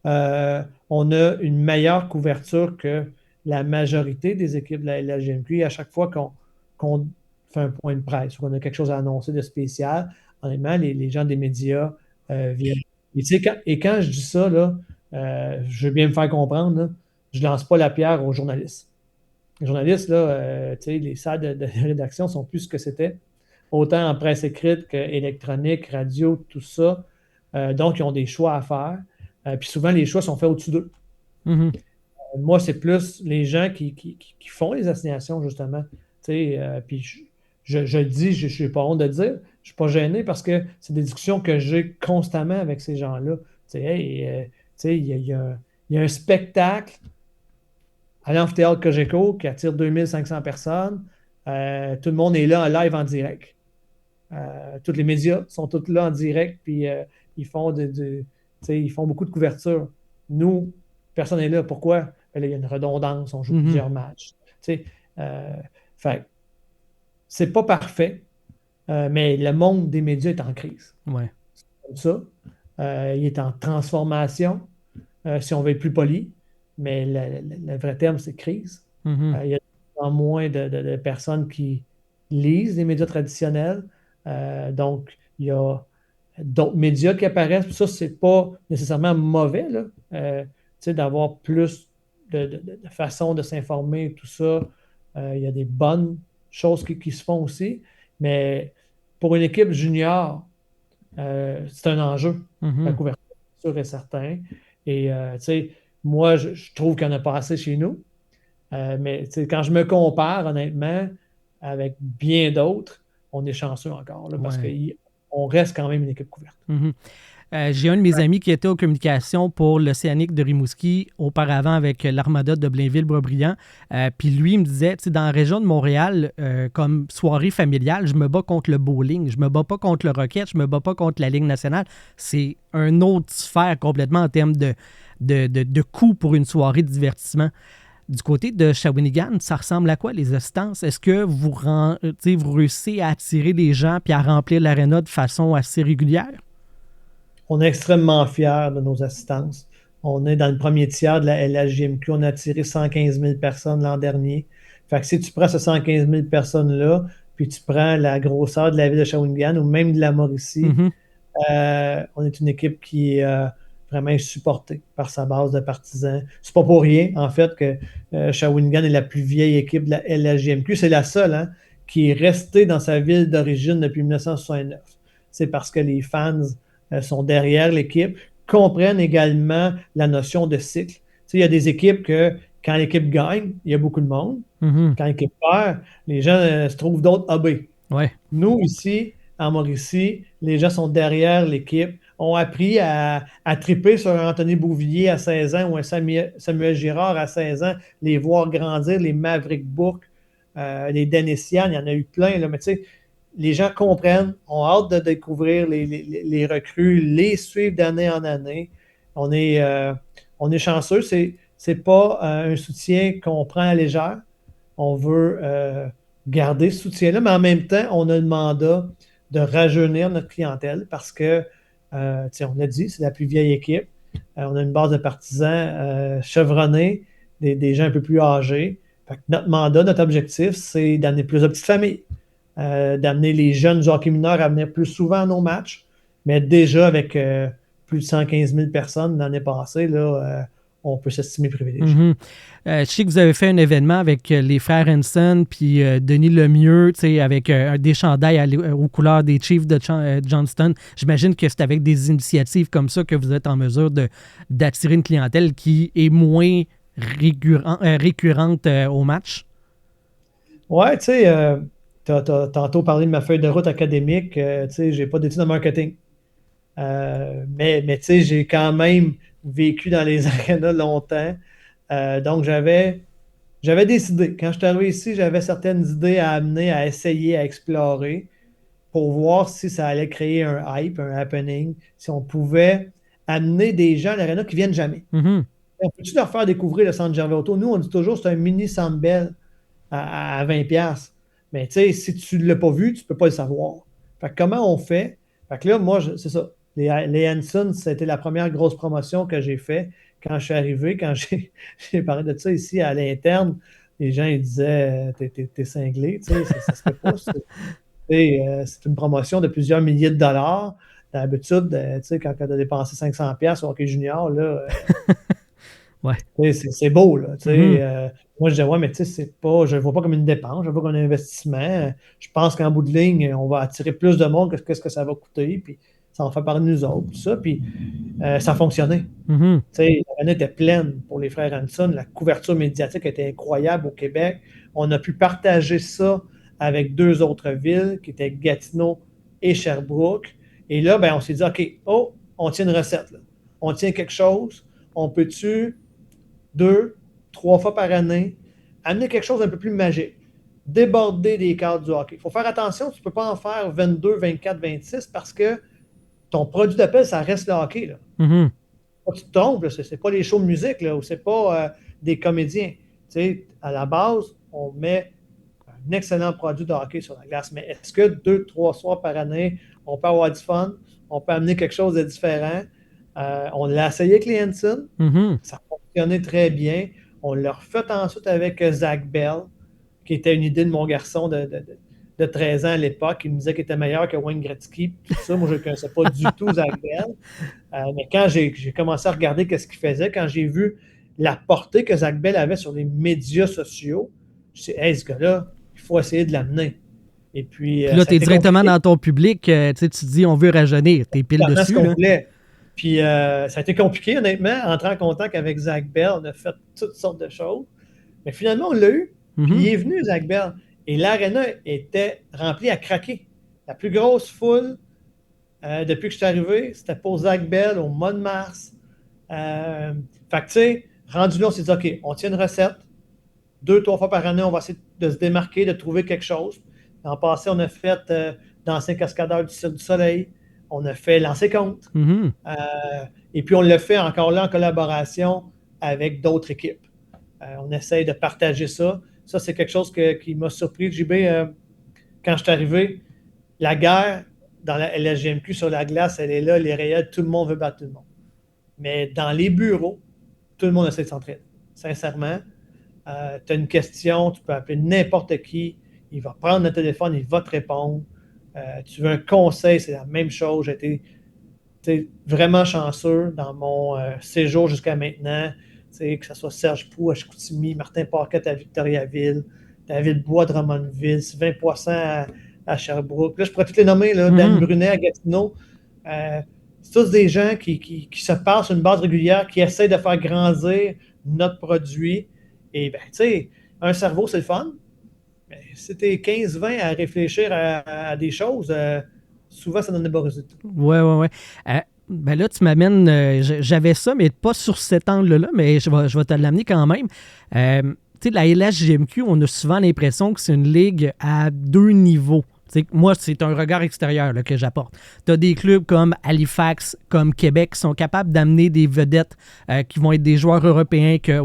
on a une meilleure couverture que la majorité des équipes de la LHJMQ. À chaque fois qu'on fait un point de presse ou qu'on a quelque chose à annoncer de spécial, honnêtement, les gens des médias viennent. Et quand je dis ça, là, je veux bien me faire comprendre, là, je ne lance pas la pierre aux journalistes. Les journalistes, là, les salles de rédaction sont plus ce que c'était, autant en presse écrite qu'électronique, radio, tout ça. Donc, ils ont des choix à faire. Puis souvent, les choix sont faits au-dessus d'eux. Mm-hmm. Moi, c'est plus les gens qui font les assignations, justement. Puis je le dis, je ne suis pas honte de le dire. Je ne suis pas gêné parce que c'est des discussions que j'ai constamment avec ces gens-là. Il y a un spectacle à l'amphithéâtre Cogeco qui attire 2500 personnes. Tout le monde est là en live en direct. Tous les médias sont tous là en direct, puis ils font ils font beaucoup de couverture. Nous, personne n'est là. Pourquoi? Là, il y a une redondance, on joue plusieurs matchs. Fait c'est pas parfait, mais le monde des médias est en crise. Ouais. C'est comme ça. Il est en transformation, si on veut être plus poli, mais le vrai terme, c'est crise. Mm-hmm. Il y a de plus en moins de personnes qui lisent les médias traditionnels. Donc, il y a d'autres médias qui apparaissent. Puis ça, c'est pas nécessairement mauvais, là. D'avoir plus de façons de s'informer, tout ça. Il y a des bonnes choses qui se font aussi. Mais pour une équipe junior, c'est un enjeu, la couverture, sûr et certain. Et, moi, je trouve qu'il n'y en a pas assez chez nous. Mais quand je me compare, honnêtement, avec bien d'autres, on est chanceux encore, là, parce qu'on reste quand même une équipe couverte. Mm-hmm. J'ai un de mes amis qui était aux communications pour l'Océanique de Rimouski, auparavant avec l'Armada de Blainville-Boisbriand. Puis lui, il me disait, dans la région de Montréal, comme soirée familiale, je me bats contre le bowling, je me bats pas contre le Rocket, je me bats pas contre la Ligue nationale. C'est un autre sphère complètement en termes de coût pour une soirée de divertissement. Du côté de Shawinigan, ça ressemble à quoi, les assistances? Est-ce que vous réussissez à attirer des gens puis à remplir l'aréna de façon assez régulière? On est extrêmement fiers de nos assistances. On est dans le premier tiers de la LHJMQ. On a attiré 115 000 personnes l'an dernier. Fait que si tu prends ces 115 000 personnes-là, puis tu prends la grosseur de la ville de Shawinigan ou même de la Mauricie, on est une équipe qui est vraiment supportée par sa base de partisans. C'est pas pour rien, en fait, que Shawinigan est la plus vieille équipe de la LHJMQ. C'est la seule qui est restée dans sa ville d'origine depuis 1969. C'est parce que les fans sont derrière l'équipe, comprennent également la notion de cycle. Il y a des équipes que, quand l'équipe gagne, il y a beaucoup de monde. Quand l'équipe perd, les gens se trouvent d'autres hobbies. Ouais. Nous, ici, en Mauricie, les gens sont derrière l'équipe, ont appris à triper sur un Anthony Beauvillier à 16 ans ou un Samuel Girard à 16 ans, les voir grandir, les Maverick Bourque, les Dennis Yann, il y en a eu plein, là, mais tu sais, les gens comprennent, ont hâte de découvrir les recrues, les suivre d'année en année. On est chanceux. C'est pas un soutien qu'on prend à légère. On veut garder ce soutien-là, mais en même temps, on a le mandat de rajeunir notre clientèle parce que, on l'a dit, c'est la plus vieille équipe. On a une base de partisans chevronnés, des gens un peu plus âgés. Fait que notre mandat, notre objectif, c'est d'amener plus de petites familles. D'amener les jeunes du hockey mineur à venir plus souvent à nos matchs, mais déjà avec plus de 115 000 personnes l'année passée, là, on peut s'estimer privilégié. Mm-hmm. Je sais que vous avez fait un événement avec les frères Henson puis Denis Lemieux, avec des chandails aux couleurs des Chiefs de Johnston. J'imagine que c'est avec des initiatives comme ça que vous êtes en mesure d'attirer une clientèle qui est moins récurrente au match. Ouais, tu sais, t'as tantôt parlé de ma feuille de route académique. Tu sais, j'ai pas d'études en marketing. Mais tu sais, j'ai quand même vécu dans les arénas longtemps. Donc, j'avais des idées. Quand je suis arrivé ici, j'avais certaines idées à amener, à essayer, à explorer pour voir si ça allait créer un hype, un happening, si on pouvait amener des gens à l'aréna qui viennent jamais. Mm-hmm. On peut-tu leur faire découvrir le centre Gervais Auto? Nous, on dit toujours que c'est un mini Centre Bell à 20$. Mais tu sais, si tu ne l'as pas vu, tu ne peux pas le savoir. Fait que comment on fait? Fait que là, moi, c'est ça. Les Hanson, c'était la première grosse promotion que j'ai fait quand je suis arrivé, quand j'ai parlé de ça ici à l'interne. Les gens ils disaient t'es cinglé, tu sais, ça se fait pas. C'est une promotion de plusieurs milliers de dollars. D'habitude, tu sais, quand tu as dépensé 500$ au hockey junior, là, ouais. C'est beau, là. Mm-hmm. Moi, je disais, ouais, mais tu sais, je ne le vois pas comme une dépense, je le vois comme un investissement. Je pense qu'en bout de ligne, on va attirer plus de monde que ce que ça va coûter, puis ça en fait parler de nous autres, tout ça, puis ça a fonctionné. Mm-hmm. L'année était pleine pour les frères Hanson, la couverture médiatique était incroyable au Québec. On a pu partager ça avec 2 autres villes, qui étaient Gatineau et Sherbrooke. Et là, ben, on s'est dit, OK, on tient une recette, là. On tient quelque chose, on peut-tu 2, 3 fois par année, amener quelque chose d'un peu plus magique, déborder des cadres du hockey. Il faut faire attention, tu ne peux pas en faire 22, 24, 26 parce que ton produit d'appel, ça reste le hockey. Là. Mm-hmm. Tu te trompes, ce n'est pas les shows de musique là, ou ce n'est pas des comédiens. Tu sais, à la base, on met un excellent produit de hockey sur la glace, mais est-ce que 2, 3 soirs par année, on peut avoir du fun, on peut amener quelque chose de différent? On l'a essayé avec les Hanson, Mm-hmm. ça fonctionnait très bien. On l'a refait ensuite avec Zach Bell, qui était une idée de mon garçon de 13 ans à l'époque. Il me disait qu'il était meilleur que Wayne Gretzky. Tout ça, moi, je ne connaissais pas du tout Zach Bell. Mais quand j'ai commencé à regarder ce qu'il faisait, quand j'ai vu la portée que Zach Bell avait sur les médias sociaux, je me suis dit, hey, ce gars-là, il faut essayer de l'amener. Et puis là, tu es directement compliqué. Dans ton public, tu dis, on veut rajeunir. Tu es pile dessus. Puis ça a été compliqué, honnêtement, entrer en contact avec Zach Bell. On a fait toutes sortes de choses. Mais finalement, on l'a eu. Mm-hmm. Puis il est venu, Zach Bell. Et l'aréna était remplie à craquer. La plus grosse foule depuis que je suis arrivé, c'était pour Zach Bell au mois de mars. Fait que, tu sais, rendu là, on s'est dit, OK, on tient une recette. 2, 3 fois par année, on va essayer de se démarquer, de trouver quelque chose. L'an passé, on a fait d'anciens cascadeurs du Cirque du Soleil. On a fait lancer compte. Mm-hmm. Et puis, on l'a fait encore là en collaboration avec d'autres équipes. On essaye de partager ça. Ça, c'est quelque chose qui m'a surpris, JB, quand je suis arrivé. La guerre dans la LSGMQ sur la glace, elle est là, les réels, tout le monde veut battre tout le monde. Mais dans les bureaux, tout le monde essaie de s'entraider. Sincèrement, tu as une question, tu peux appeler n'importe qui, il va prendre le téléphone, il va te répondre. Tu veux un conseil, c'est la même chose. J'ai été vraiment chanceux dans mon séjour jusqu'à maintenant. Que ce soit Serge Pou à Chicoutimi, Martin Paquette à Victoriaville, David Bois à Drummondville, Sylvain Poisson à Sherbrooke. Là, je pourrais toutes les nommer, là, Dan Brunet à Gatineau. C'est tous des gens qui se parlent sur une base régulière, qui essaient de faire grandir notre produit. Et bien, tu sais, un cerveau, c'est le fun. Mais si tu es 15-20 à réfléchir à des choses, souvent, ça donne des bons résultats. Oui. Ben là, tu m'amènes... j'avais ça, mais pas sur cet angle-là, mais je vais te l'amener quand même. Tu sais, la LHJMQ, on a souvent l'impression que c'est une ligue à 2 niveaux. T'sais, moi, c'est un regard extérieur là, que j'apporte. Tu as des clubs comme Halifax, comme Québec, qui sont capables d'amener des vedettes qui vont être des joueurs européens que,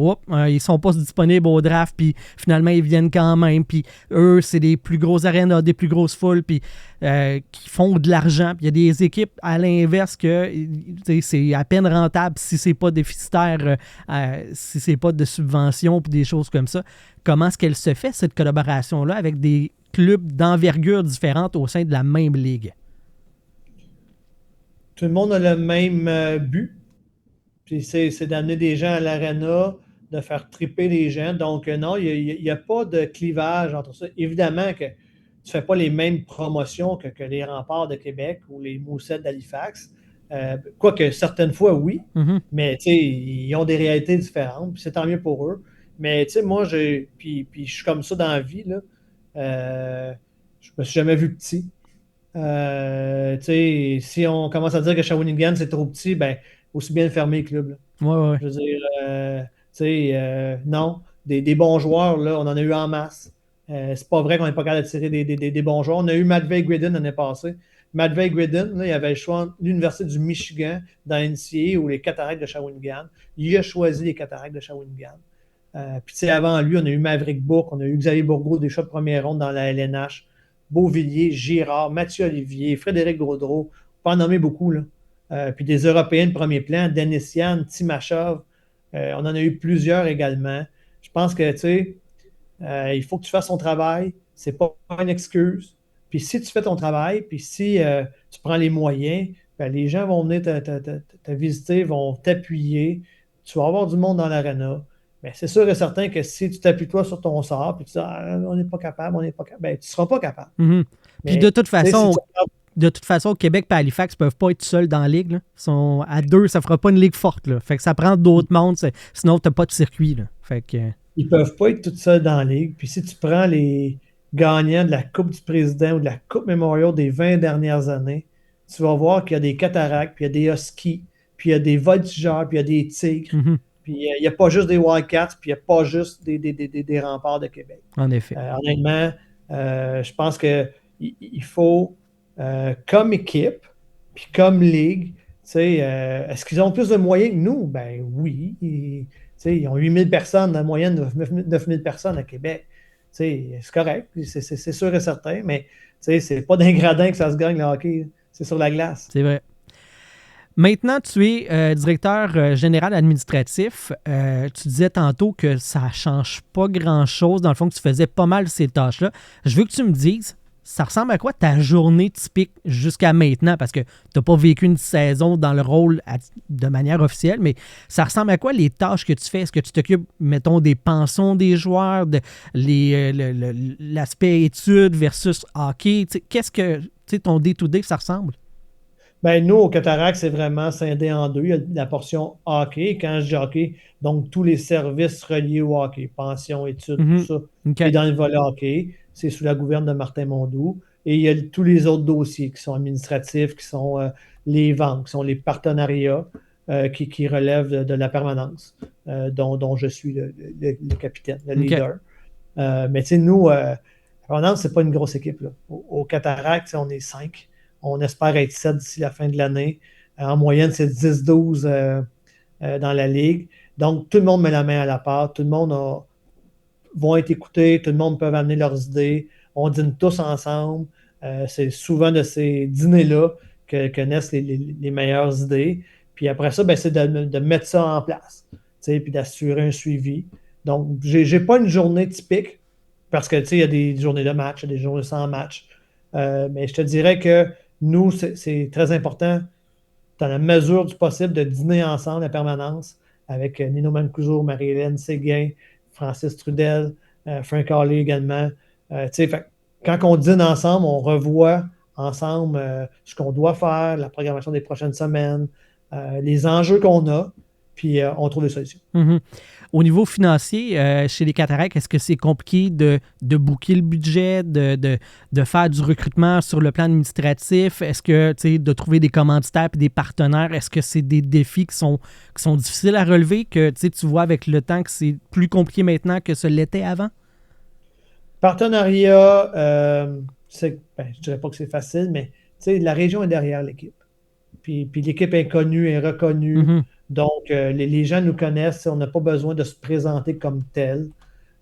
ils sont pas disponibles au draft, puis finalement, ils viennent quand même. Puis eux, c'est des plus grosses arénas, des plus grosses foules, puis qui font de l'argent. Puis il y a des équipes, à l'inverse, que c'est à peine rentable si c'est pas déficitaire, si c'est pas de subventions, puis des choses comme ça. Comment est-ce qu'elle se fait, cette collaboration-là, avec des clubs d'envergure différentes au sein de la même ligue? Tout le monde a le même but. Puis c'est d'amener des gens à l'aréna, de faire triper les gens. Donc, non, il n'y a pas de clivage entre ça. Évidemment que tu ne fais pas les mêmes promotions que les Remparts de Québec ou les Moussettes d'Halifax. Quoique certaines fois, oui, mais ils ont des réalités différentes, puis c'est tant mieux pour eux. Mais moi, puis je suis comme ça dans la vie, là. Je me suis jamais vu petit. Si on commence à dire que Shawinigan, c'est trop petit, ben, aussi bien fermer le club. Là. Ouais. Je veux dire, non, des bons joueurs, là, on en a eu en masse. C'est pas vrai qu'on n'est pas capable d'attirer des bons joueurs. On a eu Matvey Gridin l'année passée. Matvey Gridin, là, il avait le choix entre l'Université du Michigan dans NCAA ou les Cataractes de Shawinigan. Il a choisi les Cataractes de Shawinigan. Puis avant lui, on a eu Maverick Bourque, on a eu Xavier Bourgault, des choix de première ronde dans la LNH. Beauvillier, Girard, Mathieu Olivier, Frédéric Gaudreau, pas en nommer beaucoup, là. Puis des Européens de premier plan, Denis Yann, Timashov, on en a eu plusieurs également. Je pense que, il faut que tu fasses ton travail, c'est pas une excuse. Puis si tu fais ton travail, puis si tu prends les moyens, ben, les gens vont venir te visiter, vont t'appuyer, tu vas avoir du monde dans l'aréna. Mais c'est sûr et certain que si tu t'appuies toi sur ton sort, puis tu dis on n'est pas capable, ben, tu ne seras pas capable. Mm-hmm. Mais, puis de toute façon, Québec et Halifax ne peuvent pas être seuls dans la ligue. Là. Ils sont à deux, ça ne fera pas une ligue forte. Là. Fait que ça prend d'autres mondes, sinon tu n'as pas de circuit. Là. Fait que... Ils ne peuvent pas être tout seuls dans la ligue. Puis si tu prends les gagnants de la Coupe du Président ou de la Coupe Memorial des 20 dernières années, tu vas voir qu'il y a des Cataractes, puis il y a des Huskies, puis il y a des Voltigeurs, puis il y a des Tigres. Mm-hmm. Puis il n'y a pas juste des Wildcats, puis il n'y a pas juste des Remparts de Québec. En effet. Honnêtement, je pense qu'il faut, comme équipe, puis comme ligue, est-ce qu'ils ont plus de moyens que nous? Ben oui. Ils ont 8000 personnes, en moyenne 9000 personnes à Québec. C'est correct, c'est sûr et certain, mais c'est pas d'un gradin que ça se gagne le hockey. C'est sur la glace. C'est vrai. Maintenant, tu es directeur général administratif. Tu disais tantôt que ça ne change pas grand-chose. Dans le fond, que tu faisais pas mal ces tâches-là. Je veux que tu me dises, ça ressemble à quoi ta journée typique jusqu'à maintenant? Parce que tu n'as pas vécu une saison dans le rôle de manière officielle, mais ça ressemble à quoi les tâches que tu fais? Est-ce que tu t'occupes, mettons, des pensions des joueurs, l'aspect études versus hockey? Qu'est-ce que ton day-to-day, ça ressemble? Ben, nous, au Cataract, c'est vraiment scindé en deux. Il y a la portion hockey. Quand je dis hockey, donc tous les services reliés au hockey, pension, études, tout ça. Okay. Et dans le volet hockey, c'est sous la gouverne de Martin Mondou. Et il y a tous les autres dossiers qui sont administratifs, qui sont les ventes, qui sont les partenariats qui relèvent de la permanence, dont je suis le capitaine, le leader. Mais tu sais, nous, la permanence, c'est pas une grosse équipe. Là. Au Cataract, on est 5. On espère être 7 d'ici la fin de l'année. En moyenne, c'est 10-12 dans la ligue. Donc, tout le monde met la main à la pâte. Tout le monde vont être écoutés. Tout le monde peut amener leurs idées. On dîne tous ensemble. C'est souvent de ces dîners-là que naissent les meilleures idées. Puis après ça, ben, c'est de mettre ça en place. Puis d'assurer un suivi. Donc, j'ai pas une journée typique parce que il y a des journées de match, il y a des journées sans match. Mais je te dirais que nous, c'est très important, dans la mesure du possible, de dîner ensemble à permanence avec Nino Mancuso, Marie-Hélène Séguin, Francis Trudel, Frank Hawley également. Quand on dîne ensemble, on revoit ensemble ce qu'on doit faire, la programmation des prochaines semaines, les enjeux qu'on a, puis on trouve des solutions. Mm-hmm. Au niveau financier, chez les Cataractes, est-ce que c'est compliqué de booker le budget, de faire du recrutement sur le plan administratif? Est-ce que, de trouver des commanditaires et des partenaires, est-ce que c'est des défis qui sont difficiles à relever, que tu vois avec le temps que c'est plus compliqué maintenant que ce l'était avant? Partenariat, je ne dirais pas que c'est facile, mais la région est derrière l'équipe. Puis l'équipe est connue, est reconnue. Mm-hmm. Donc, les gens nous connaissent. On n'a pas besoin de se présenter comme tel.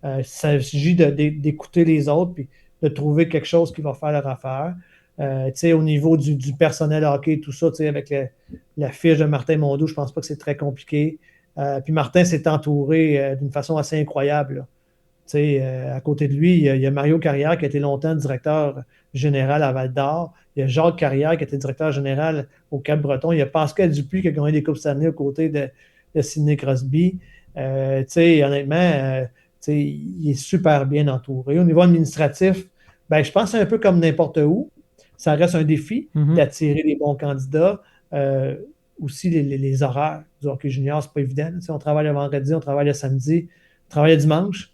Il s'agit d'écouter les autres puis de trouver quelque chose qui va faire leur affaire. Au niveau du personnel hockey, tout ça, avec la fiche de Martin Mondou, je ne pense pas que c'est très compliqué. Puis Martin s'est entouré d'une façon assez incroyable. À côté de lui, il y a Mario Carrière qui a été longtemps directeur général à Val-d'Or. Il y a Jacques Carrière qui a été directeur général au Cap-Breton. Il y a Pascal Dupuis qui a gagné des Coupes Stanley aux côtés de Sidney Crosby. Honnêtement, il est super bien entouré. Au niveau administratif, ben, je pense que c'est un peu comme n'importe où. Ça reste un défi d'attirer les bons candidats. Aussi, les horaires du hockey junior, c'est pas évident. On travaille le vendredi, on travaille le samedi, on travaille le dimanche.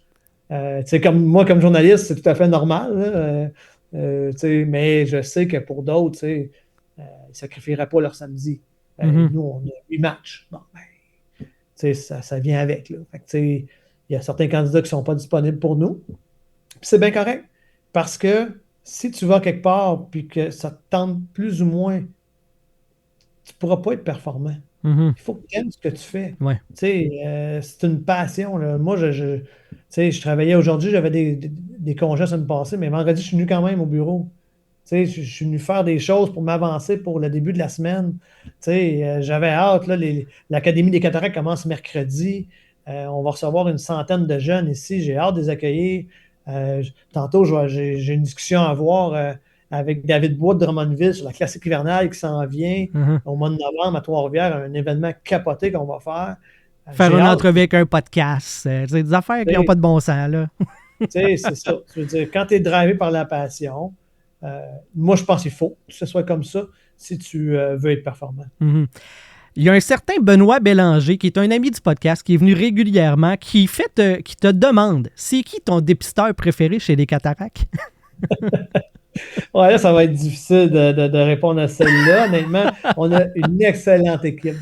Comme moi, comme journaliste, c'est tout à fait normal. Mais je sais que pour d'autres, ils ne sacrifieraient pas leur samedi. Nous, on a 8 matchs. Bon, ben, ça vient avec. Là. Fait que, il y a certains candidats qui ne sont pas disponibles pour nous. Puis c'est bien correct. Parce que si tu vas quelque part et que ça te tente plus ou moins, tu ne pourras pas être performant. Il faut que tu aimes ce que tu fais. Ouais. C'est une passion. Là. Moi, je travaillais aujourd'hui, j'avais des congés la semaine passée, mais vendredi, je suis venu quand même au bureau. Je suis venu faire des choses pour m'avancer pour le début de la semaine. J'avais hâte. Là, l'Académie des cataractes commence mercredi. On va recevoir une centaine de jeunes ici. J'ai hâte de les accueillir. Tantôt, j'ai une discussion à avoir avec David Bois de Drummondville sur la classique hivernale qui s'en vient au mois de novembre à Trois-Rivières, un événement capoté qu'on va faire. Faire une entrevue avec un podcast. C'est des affaires qui n'ont pas de bon sens, là. C'est ça. Je veux dire, quand tu es drivé par la passion, moi, je pense qu'il faut que ce soit comme ça si tu veux être performant. Il y a un certain Benoît Bélanger, qui est un ami du podcast, qui est venu régulièrement, qui te demande, c'est qui ton dépisteur préféré chez les cataractes? Ouais, là, ça va être difficile de répondre à celle-là. Honnêtement, on a une excellente équipe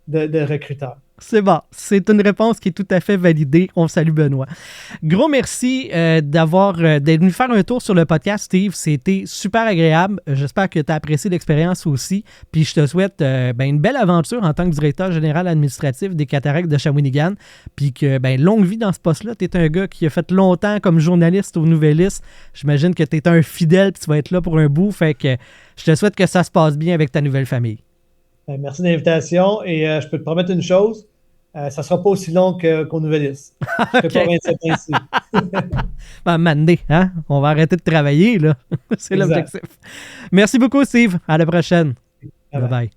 de recruteurs. C'est bon. C'est une réponse qui est tout à fait validée. On salue Benoît. Gros merci d'être venu faire un tour sur le podcast, Steve. C'était super agréable. J'espère que tu as apprécié l'expérience aussi. Puis je te souhaite une belle aventure en tant que directeur général administratif des Cataractes de Shawinigan. Puis que longue vie dans ce poste-là. Tu es un gars qui a fait longtemps comme journaliste au Nouvelliste. J'imagine que tu es un fidèle et tu vas être là pour un bout. Fait que je te souhaite que ça se passe bien avec ta nouvelle famille. Merci de l'invitation et je peux te promettre une chose, ça ne sera pas aussi long qu'au Nouvelliste. Je ne ferai pas 27 ans ici. Mandé, hein? On va arrêter de travailler, là. C'est l'objectif. Merci beaucoup, Steve. À la prochaine. Bye bye.